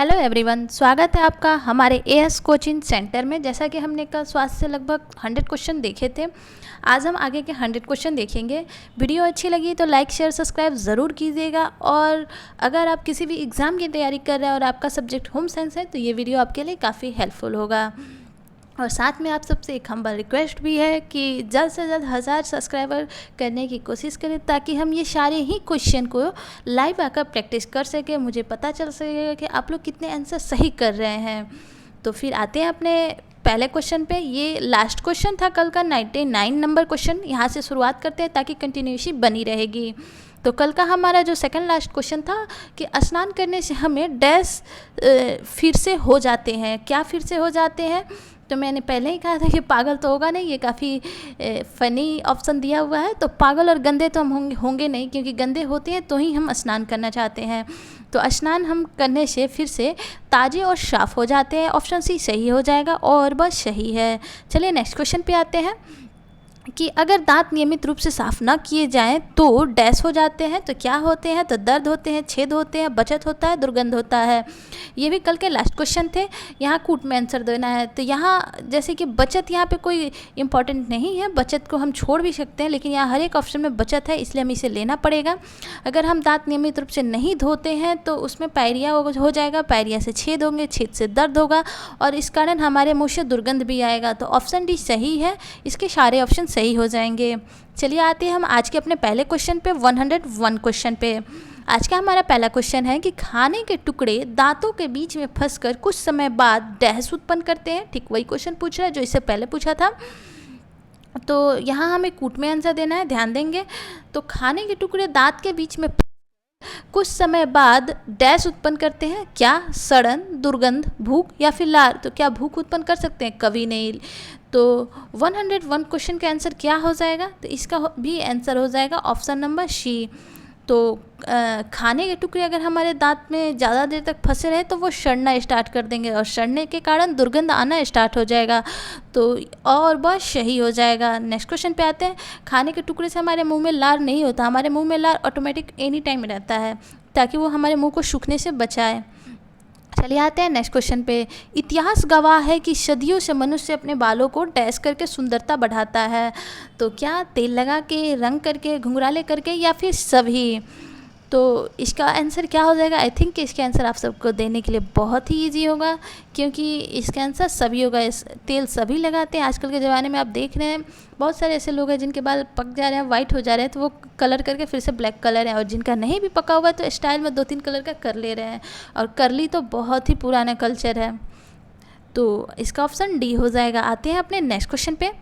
Hello everyone, स्वागत है आपका हमारे एएस कोचिंग सेंटर में। जैसा कि हमने कल स्वास्थ्य से लगभग 100 क्वेश्चन देखे थे, आज हम आगे के 100 क्वेश्चन देखेंगे। वीडियो अच्छी लगी तो लाइक शेयर सब्सक्राइब ज़रूर कीजिएगा। और अगर आप किसी भी एग्ज़ाम की तैयारी कर रहे हैं और आपका सब्जेक्ट होम साइंस है तो ये वीडियो आपके लिए काफ़ी हेल्पफुल होगा। और साथ में आप सबसे एक हम्बल रिक्वेस्ट भी है कि जल्द से जल्द 1000 सब्सक्राइबर करने की कोशिश करें, ताकि हम ये सारे ही क्वेश्चन को लाइव आकर प्रैक्टिस कर सकें। मुझे पता चल सकेगा कि आप लोग कितने आंसर सही कर रहे हैं। तो फिर आते हैं अपने पहले क्वेश्चन पे। ये लास्ट क्वेश्चन था कल का, 99 नंबर क्वेश्चन। यहाँ से शुरुआत करते हैं ताकि कंटिन्यूएशन बनी रहेगी। तो कल का हमारा जो सेकंड लास्ट क्वेश्चन था कि स्नान करने से हमें डैश फिर से हो जाते हैं, क्या फिर से हो जाते हैं। तो मैंने पहले ही कहा था कि पागल तो होगा नहीं, ये काफ़ी फ़नी ऑप्शन दिया हुआ है। तो पागल और गंदे तो हम होंगे नहीं, क्योंकि गंदे होते हैं तो ही हम स्नान करना चाहते हैं। तो स्नान हम करने से फिर से ताज़े और साफ़ हो जाते हैं। ऑप्शन सी सही हो जाएगा और बस सही है। चलिए नेक्स्ट क्वेश्चन पे आते हैं कि अगर दांत नियमित रूप से साफ़ न किए जाएं तो डैश हो जाते हैं। तो क्या होते हैं? तो दर्द होते हैं, छेद होते हैं, बचत होता है, दुर्गंध होता है। ये भी कल के लास्ट क्वेश्चन थे। यहाँ कूट में आंसर देना है। तो यहाँ जैसे कि बचत, यहाँ पे कोई इंपॉर्टेंट नहीं है, बचत को हम छोड़ भी सकते हैं, लेकिन यहाँ हर एक ऑप्शन में बचत है, इसलिए हमें इसे लेना पड़ेगा। अगर हम दांत नियमित रूप से नहीं धोते हैं तो उसमें पायरिया हो जाएगा, पायरिया से छेद होंगे, छेद से दर्द होगा और इस कारण हमारे मुँह से दुर्गंध भी आएगा। तो ऑप्शन डी सही है, इसके सारे ऑप्शन सही हो जाएंगे। चलिए आते हैं हम आज के अपने पहले क्वेश्चन पे, 101 क्वेश्चन पे। आज का हमारा पहला क्वेश्चन है कि खाने के टुकड़े दांतों के बीच में फंसकर कुछ समय बाद डैश उत्पन्न करते हैं। ठीक वही क्वेश्चन पूछ रहा है जो इससे पहले पूछा था। तो यहाँ हमें कूट में आंसर देना है, ध्यान देंगे। तो खाने के टुकड़े दांत के बीच में कुछ समय बाद डैश उत्पन्न करते हैं। क्या? सड़न, दुर्गंध, भूख या फिर लार। तो क्या भूख उत्पन्न कर सकते हैं? कभी नहीं। तो 101 क्वेश्चन का आंसर क्या हो जाएगा? तो इसका भी आंसर हो जाएगा ऑप्शन नंबर सी। तो खाने के टुकड़े अगर हमारे दांत में ज़्यादा देर तक फंसे रहे तो वो सड़ना स्टार्ट कर देंगे और सड़ने के कारण दुर्गंध आना स्टार्ट हो जाएगा। तो और बहुत सही हो जाएगा। नेक्स्ट क्वेश्चन पे आते हैं। खाने के टुकड़े से हमारे मुंह में लार नहीं होता। हमारे मुंह में लार ऑटोमेटिक एनी टाइम रहता है, ताकि वो हमारे मुंह को सूखने से बचाए। चलिए आते हैं नेक्स्ट क्वेश्चन पे। इतिहास गवाह है कि सदियों से मनुष्य अपने बालों को डैश करके सुंदरता बढ़ाता है। तो क्या तेल लगा के, रंग करके, घुंघराले करके या फिर सभी? तो इसका आंसर क्या हो जाएगा? आई थिंक कि इसका आंसर आप सबको देने के लिए बहुत ही इजी होगा, क्योंकि इसका आंसर सभी होगा। इस तेल सभी लगाते हैं। आजकल के ज़माने में आप देख रहे हैं बहुत सारे ऐसे लोग हैं जिनके बाल पक जा रहे हैं, वाइट हो जा रहे हैं, तो वो कलर करके फिर से ब्लैक कलर है। और जिनका नहीं भी पका हुआ है तो स्टाइल में 2-3 कलर का कर ले रहे हैं। और करली तो बहुत ही पुराना कल्चर है। तो इसका ऑप्शन डी हो जाएगा। आते हैं अपने नेक्स्ट क्वेश्चन पे।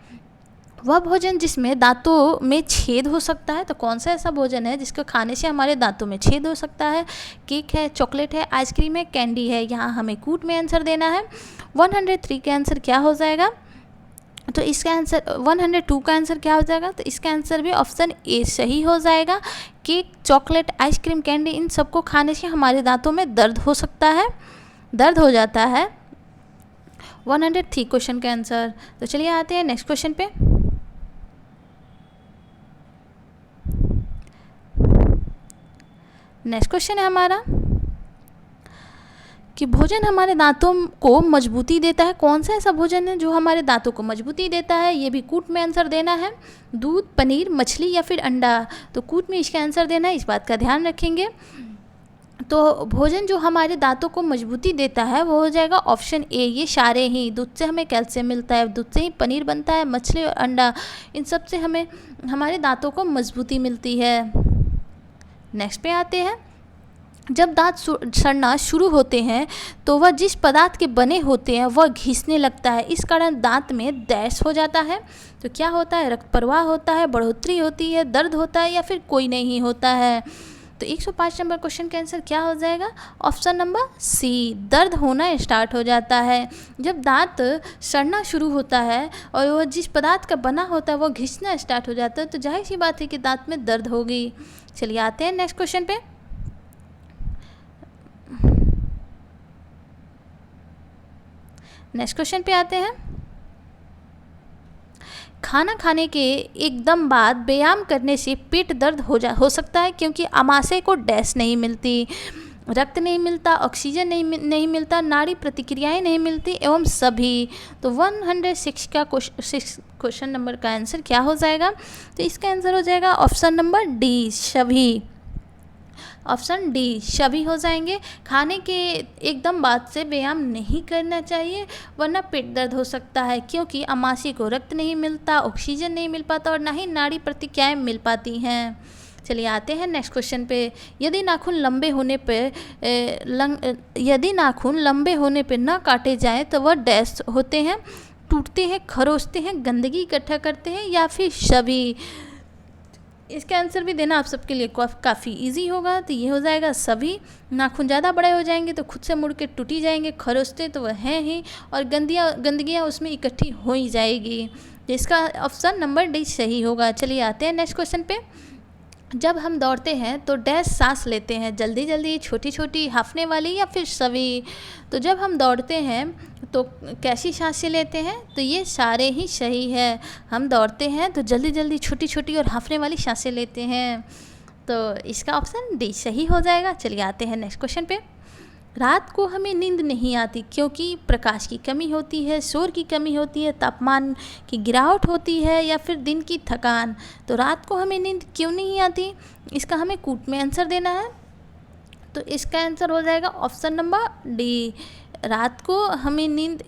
वह भोजन जिसमें दांतों में छेद हो सकता है। तो कौन सा ऐसा भोजन है जिसको खाने से हमारे दांतों में छेद हो सकता है? केक है, चॉकलेट है, आइसक्रीम है, कैंडी है। यहाँ हमें कूट में आंसर देना है। 103 का आंसर क्या हो जाएगा? तो इसका आंसर 102 का आंसर क्या हो जाएगा? तो इसका आंसर भी ऑप्शन ए सही हो जाएगा। केक, चॉकलेट, आइसक्रीम, कैंडी, इन सबको खाने से हमारे दांतों में दर्द हो सकता है, दर्द हो जाता है। 103 क्वेश्चन का आंसर। तो चलिए आते हैं नेक्स्ट क्वेश्चन पे। नेक्स्ट क्वेश्चन है हमारा कि भोजन हमारे दांतों को मजबूती देता है। कौन सा ऐसा भोजन है जो हमारे दांतों को मजबूती देता है? ये भी कूट में आंसर देना है। दूध, पनीर, मछली या फिर अंडा। तो कूट में इसका आंसर देना है, इस बात का ध्यान रखेंगे। तो भोजन जो हमारे दांतों को मजबूती देता है वो हो जाएगा ऑप्शन ए। ये सारे ही, दूध से हमें कैल्शियम मिलता है, दूध से ही पनीर बनता है, मछली और अंडा, इन सब से हमें हमारे दांतों को मजबूती मिलती है। नेक्स्ट पे आते हैं। जब दांत सड़ना शुरू होते हैं तो वह जिस पदार्थ के बने होते हैं वह घिसने लगता है। इस कारण दांत में डैश हो जाता है। तो क्या होता है? रक्त प्रवाह होता है, बढ़ोतरी होती है, दर्द होता है या फिर कोई नहीं होता है। तो 105 नंबर क्वेश्चन का आंसर क्या हो जाएगा? ऑप्शन नंबर सी, दर्द होना स्टार्ट हो जाता है। जब दांत सड़ना शुरू होता है और वह जिस पदार्थ का बना होता है वो घिसना स्टार्ट हो जाता है, तो जाहिर सी बात है कि दांत में दर्द होगी। चलिए आते हैं नेक्स्ट क्वेश्चन पे। नेक्स्ट क्वेश्चन पे आते हैं। खाना खाने के एकदम बाद व्यायाम करने से पेट दर्द हो सकता है, क्योंकि आमाशय को डैश नहीं मिलती। रक्त नहीं मिलता, ऑक्सीजन नहीं मिलता, नाड़ी प्रतिक्रियाएं नहीं मिलती एवं सभी। तो 106 का क्वेश्चन नंबर का आंसर क्या हो जाएगा? तो इसका आंसर हो जाएगा ऑप्शन नंबर डी, सभी। ऑप्शन डी सभी हो जाएंगे। खाने के एकदम बाद से व्यायाम नहीं करना चाहिए वरना पेट दर्द हो सकता है, क्योंकि अमाशय को रक्त नहीं मिलता, ऑक्सीजन नहीं मिल पाता और ना ही नाड़ी प्रतिक्रियाएं मिल पाती हैं। चलिए आते हैं नेक्स्ट क्वेश्चन पे। यदि नाखून लंबे होने पे न काटे जाएं तो वह डैश होते हैं, टूटते हैं, खरोचते हैं, गंदगी इकट्ठा करते हैं या फिर सभी। इसका आंसर भी देना आप सबके लिए काफ़ी इजी होगा। तो ये हो जाएगा सभी। नाखून ज़्यादा बड़े हो जाएंगे तो खुद से मुड़ के टूटी जाएंगे, खरोचते तो वह हैं ही, और गंदगियाँ उसमें इकट्ठी हो ही जाएगी। तो इसका ऑप्शन नंबर डी सही होगा। चलिए आते हैं नेक्स्ट क्वेश्चन पे। जब हम दौड़ते हैं तो डैश सांस लेते हैं, जल्दी जल्दी, छोटी छोटी, हांफने वाली या फिर सभी। तो जब हम दौड़ते हैं तो कैसी सांसें लेते हैं? तो ये सारे ही सही है। हम दौड़ते हैं तो जल्दी जल्दी, छोटी छोटी और हांफने वाली सांसें लेते हैं। तो इसका ऑप्शन डी सही हो जाएगा। चलिए आते हैं नेक्स्ट क्वेश्चन पे। रात को हमें नींद नहीं आती क्योंकि प्रकाश की कमी होती है, शोर की कमी होती है, तापमान की गिरावट होती है या फिर दिन की थकान। तो रात को हमें नींद क्यों नहीं आती? इसका हमें कूट में आंसर देना है। तो इसका आंसर हो जाएगा ऑप्शन नंबर डी। रात को हमें नींद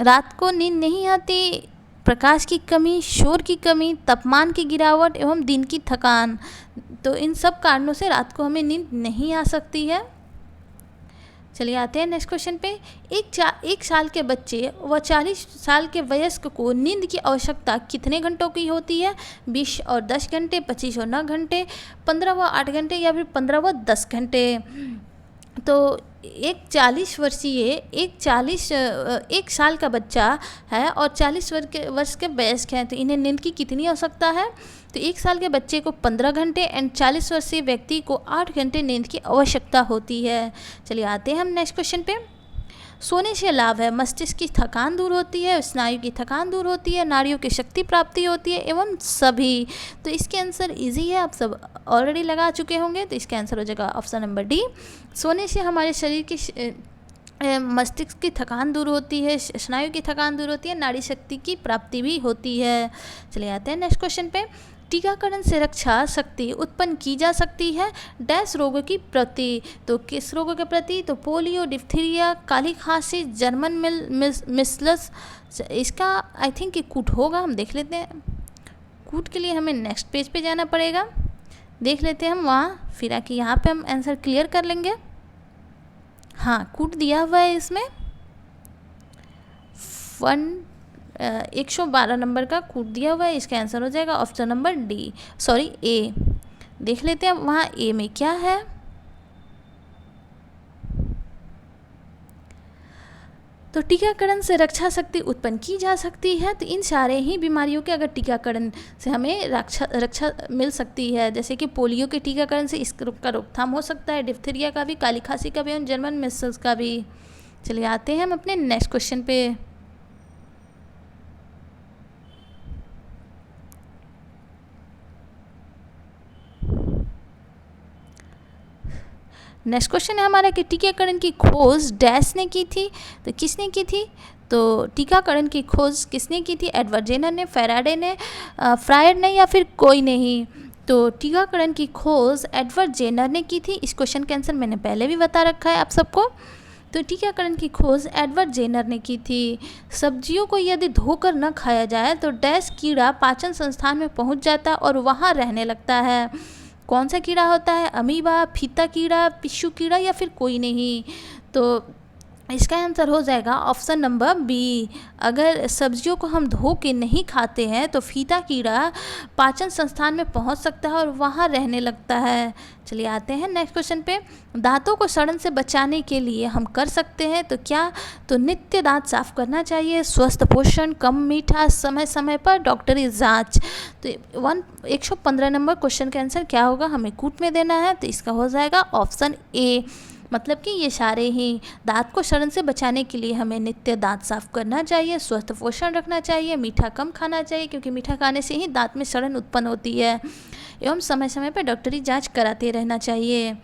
रात को नींद नहीं आती, प्रकाश की कमी, शोर की कमी, तापमान की गिरावट एवं दिन की थकान। तो इन सब कारणों से रात को हमें नींद नहीं आ सकती है। चलिए आते हैं नेक्स्ट क्वेश्चन पे। एक साल के बच्चे व 40 साल के वयस्क को नींद की आवश्यकता कितने घंटों की होती है? 20 और 10 घंटे, 25 और 9 घंटे, 15 व 8 घंटे या फिर 15 व 10 घंटे। तो एक 1 साल का बच्चा है और 40 वर्ष के वयस्क हैं, तो इन्हें नींद की कितनी आवश्यकता है? तो 1 साल के बच्चे को 15 घंटे एंड 40 वर्षीय व्यक्ति को 8 घंटे नींद की आवश्यकता होती है। चलिए आते हैं हम नेक्स्ट क्वेश्चन पे। सोने से लाभ है, मस्तिष्क की थकान दूर होती है, स्नायु की थकान दूर होती है, नाड़ियों की शक्ति प्राप्ति होती है एवं सभी। तो इसके आंसर इजी है, आप सब ऑलरेडी लगा चुके होंगे। तो इसका आंसर हो जाएगा ऑप्शन नंबर डी। सोने से हमारे शरीर की मस्तिष्क की थकान दूर होती है, स्नायु की थकान दूर होती है, नाड़ी शक्ति की प्राप्ति भी होती है। चलिए आते हैं नेक्स्ट क्वेश्चन पे। टीकाकरण से रक्षा शक्ति उत्पन्न की जा सकती है डैश रोगों की प्रति। तो किस रोगों के प्रति? तो पोलियो, डिप्थीरिया, काली खांसी, जर्मन मिसल्स। इसका आई थिंक कि कूट होगा, हम देख लेते हैं। कूट के लिए हमें नेक्स्ट पेज पे जाना पड़ेगा, देख लेते हैं हम वहाँ, फिर आके यहाँ पे हम आंसर क्लियर कर लेंगे। हाँ, कूट दिया हुआ है इसमें 112 नंबर का कूट दिया हुआ है। इसका आंसर हो जाएगा ऑप्शन नंबर डी, सॉरी ए। देख लेते हैं वहाँ ए में क्या है। तो टीकाकरण से रक्षा शक्ति उत्पन्न की जा सकती है। तो इन सारे ही बीमारियों के अगर टीकाकरण से हमें रक्षा मिल सकती है, जैसे कि पोलियो के टीकाकरण से इस रोग का रोकथाम हो सकता है, डिप्थीरिया का भी, काली खांसी का भी और जर्मन मिसल्स का भी। चलिए आते हैं हम अपने नेक्स्ट क्वेश्चन पे। नेक्स्ट क्वेश्चन है हमारा कि टीकाकरण की खोज डैश ने की थी। तो किसने की थी? तो टीकाकरण की खोज किसने की थी? एडवर्ड जेनर ने, फैराडे ने, फ्रायर ने या फिर कोई नहीं। तो टीकाकरण की खोज एडवर्ड जेनर ने की थी। इस क्वेश्चन का आंसर मैंने पहले भी बता रखा है आप सबको। तो टीकाकरण की खोज एडवर्ड जेनर ने की थी। सब्जियों को यदि धोकर न खाया जाए तो डैश कीड़ा पाचन संस्थान में पहुंच जाता है और वहां रहने लगता है। कौन सा कीड़ा होता है? अमीबा, फीता कीड़ा, पिस्सू कीड़ा या फिर कोई नहीं। तो इसका आंसर हो जाएगा ऑप्शन नंबर बी। अगर सब्जियों को हम धो के नहीं खाते हैं तो फीता कीड़ा पाचन संस्थान में पहुंच सकता है और वहां रहने लगता है। चलिए आते हैं नेक्स्ट क्वेश्चन पे। दांतों को सड़न से बचाने के लिए हम कर सकते हैं तो क्या? तो नित्य दांत साफ करना चाहिए, स्वस्थ पोषण, कम मीठा, समय समय पर डॉक्टरी जांच। तो 115 नंबर क्वेश्चन का आंसर क्या होगा? हमें कूट में देना है। तो इसका हो जाएगा ऑप्शन ए। मतलब कि ये सारे ही दांत को सड़न से बचाने के लिए हमें नित्य दांत साफ करना चाहिए, स्वस्थ पोषण रखना चाहिए, मीठा कम खाना चाहिए क्योंकि मीठा खाने से ही दांत में सड़न उत्पन्न होती है। एवं समय समय पर डॉक्टरी जांच कराते रहना चाहिए।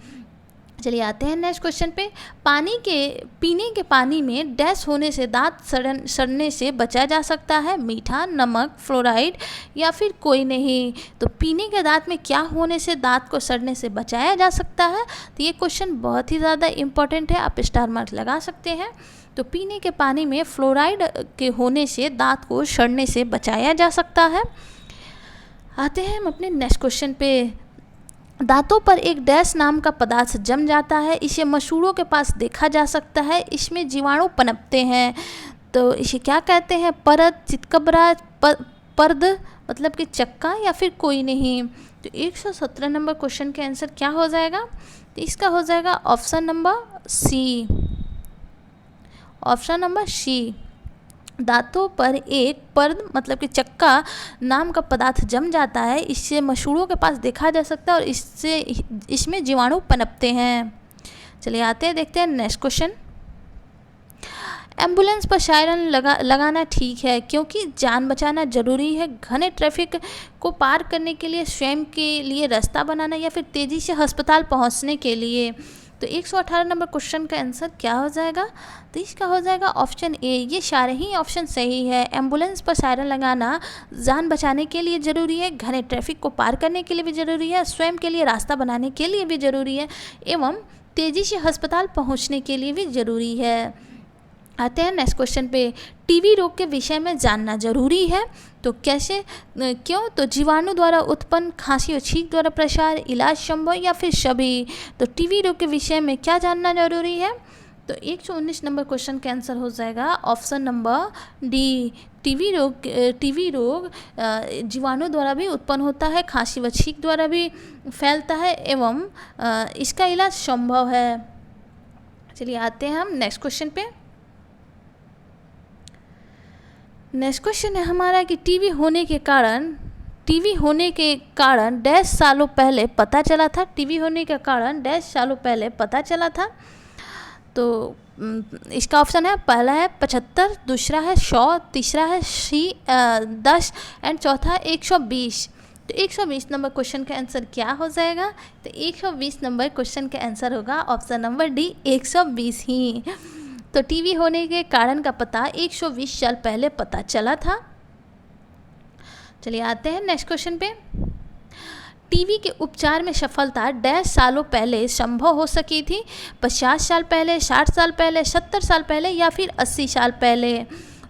चलिए आते हैं नेक्स्ट क्वेश्चन पे। पीने के पानी में डैश होने से दांत सड़ने से बचा जा सकता है? मीठा, नमक, फ्लोराइड या फिर कोई नहीं। तो पीने के दांत में क्या होने से दांत को सड़ने से बचाया जा सकता है? तो ये क्वेश्चन बहुत ही ज़्यादा इम्पोर्टेंट है, आप स्टार मार्क लगा सकते हैं। तो पीने के पानी में फ्लोराइड के होने से दांत को सड़ने से बचाया जा सकता है। आते हैं हम अपने नेक्स्ट क्वेश्चन पे। दांतों पर एक डैश नाम का पदार्थ जम जाता है, इसे मसूड़ों के पास देखा जा सकता है, इसमें जीवाणु पनपते हैं। तो इसे क्या कहते हैं? परत, चितकबरा, पर्द मतलब कि चक्का या फिर कोई नहीं। तो 117 नंबर क्वेश्चन के आंसर क्या हो जाएगा? तो इसका हो जाएगा option number C. Option number C. दांतों पर एक पर्द मतलब कि चक्का नाम का पदार्थ जम जाता है, इससे मसूड़ों के पास देखा जा सकता है और इसमें जीवाणु पनपते हैं। चलिए आते हैं, देखते हैं नेक्स्ट क्वेश्चन। एम्बुलेंस पर सायरन लगाना ठीक है क्योंकि जान बचाना जरूरी है, घने ट्रैफिक को पार करने के लिए, स्वयं के लिए रास्ता बनाना या फिर तेज़ी से अस्पताल पहुंचने के लिए। तो 118 नंबर क्वेश्चन का आंसर क्या हो जाएगा? तो इसका हो जाएगा ऑप्शन ए। ये सारे ही ऑप्शन सही है। एम्बुलेंस पर सायरन लगाना जान बचाने के लिए ज़रूरी है, घने ट्रैफिक को पार करने के लिए भी ज़रूरी है, स्वयं के लिए रास्ता बनाने के लिए भी ज़रूरी है एवं तेज़ी से अस्पताल पहुंचने के लिए भी ज़रूरी है। आते हैं नेक्स्ट क्वेश्चन पे। टीबी रोग के विषय में जानना जरूरी है, तो कैसे, क्यों? तो जीवाणु द्वारा उत्पन्न, खांसी और छींक द्वारा प्रसार, इलाज संभव या फिर सभी। तो टीबी रोग के विषय में क्या जानना जरूरी है? तो 119 नंबर क्वेश्चन का आंसर हो जाएगा ऑप्शन नंबर डी। टीबी रोग जीवाणु द्वारा भी उत्पन्न होता है, खांसी व छींक द्वारा भी फैलता है एवं इसका इलाज संभव है। चलिए आते हैं हम नेक्स्ट क्वेश्चन पे। नेक्स्ट क्वेश्चन है हमारा कि टीबी होने के कारण डैश सालों पहले पता चला था। टीबी होने के कारण डैश सालों पहले पता चला था। तो इसका ऑप्शन है, पहला है 75, दूसरा है 100, तीसरा है 10 एंड चौथा 120। तो 120 नंबर क्वेश्चन का आंसर क्या हो जाएगा? तो 120 नंबर क्वेश्चन का आंसर होगा ऑप्शन नंबर डी, 120 ही। तो टीबी होने के कारण का पता 120 साल पहले पता चला था। चलिए आते हैं नेक्स्ट क्वेश्चन पे। टीबी के उपचार में सफलता डैश सालों पहले संभव हो सकी थी? 50 साल पहले, 60 साल पहले, 70 साल पहले या फिर 80 साल पहले।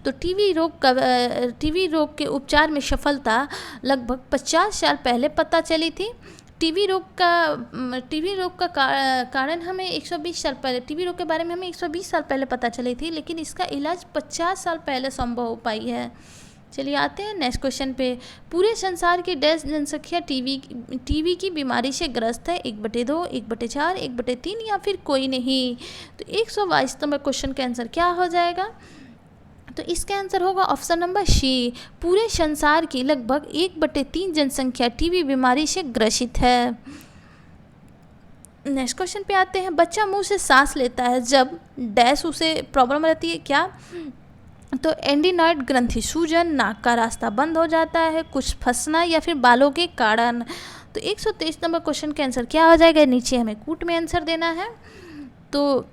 तो टीबी रोग के उपचार में सफलता लगभग 50 साल पहले पता चली थी। टीबी रोग का कारण हमें 120 साल पहले, टीबी रोग के बारे में हमें 120 साल पहले पता चली थी, लेकिन इसका इलाज 50 साल पहले संभव हो पाई है। चलिए आते हैं नेक्स्ट क्वेश्चन पे। पूरे संसार की डैश जनसंख्या टीबी की बीमारी से ग्रस्त है? 1/2, 1/4, 1/3 या फिर कोई नहीं। तो 122 नंबर क्वेश्चन का आंसर क्या हो जाएगा? तो इसका आंसर होगा ऑप्शन नंबर सी। पूरे संसार की लगभग 1/3 जनसंख्या टीबी बीमारी से ग्रसित है। नेक्स्ट क्वेश्चन पे आते हैं। बच्चा मुंह से सांस लेता है जब डैश उसे प्रॉब्लम रहती है, क्या? तो एंडीनॉइड ग्रंथि सूजन, नाक का रास्ता बंद हो जाता है, कुछ फंसना या फिर बालों के कारण। तो 123 नंबर क्वेश्चन का आंसर क्या हो जाएगा? नीचे हमें कूट में आंसर देना है। तो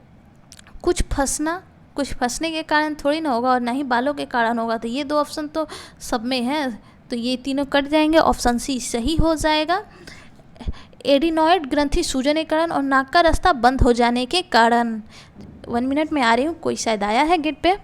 कुछ फंसने के कारण थोड़ी ना होगा और ना ही बालों के कारण होगा, तो ये दो ऑप्शन तो सब में है, तो ये तीनों कट जाएंगे। ऑप्शन सी सही हो जाएगा। एडिनॉइड ग्रंथि सूजन के कारण और नाक का रास्ता बंद हो जाने के कारण। 1 मिनट में आ रही हूँ, कोई शायद आया है गेट पे।